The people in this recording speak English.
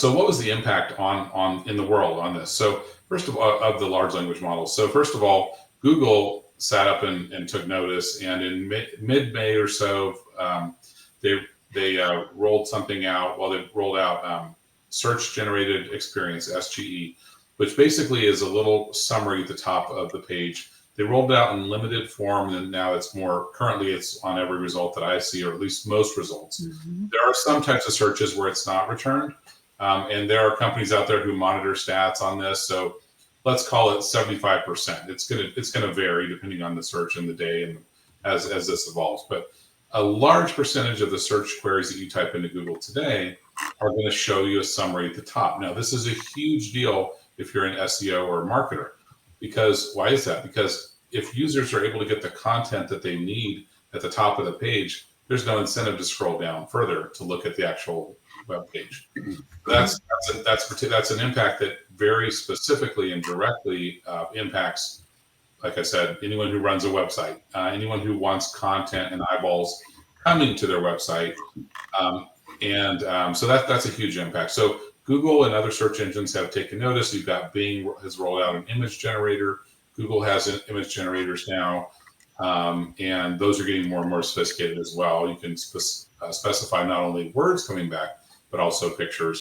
So what was the impact on in the world on this? So first of all, of the large language models. So first of all, Google sat up and took notice, and in mid-May or so, they rolled something out. Well, they rolled out search generated experience, SGE, which basically is a little summary at the top of the page. They rolled it out in limited form, and now currently it's on every result that I see, or at least most results. Mm-hmm. There are some types of searches where it's not returned. And there are companies out there who monitor stats on this. So let's call it 75%. It's gonna vary depending on the search and the day and as this evolves. But a large percentage of the search queries that you type into Google today are going to show you a summary at the top. Now, this is a huge deal if you're an SEO or a marketer. Because why is that? Because if users are able to get the content that they need at the top of the page, there's no incentive to scroll down further to look at the actual web page. That's an impact that very specifically and directly impacts, like I said, anyone who runs a website, anyone who wants content and eyeballs coming to their website. So that's a huge impact. So Google and other search engines have taken notice. You've got Bing has rolled out an image generator. Google has image generators now. And those are getting more and more sophisticated as well. You can specify not only words coming back, but also pictures.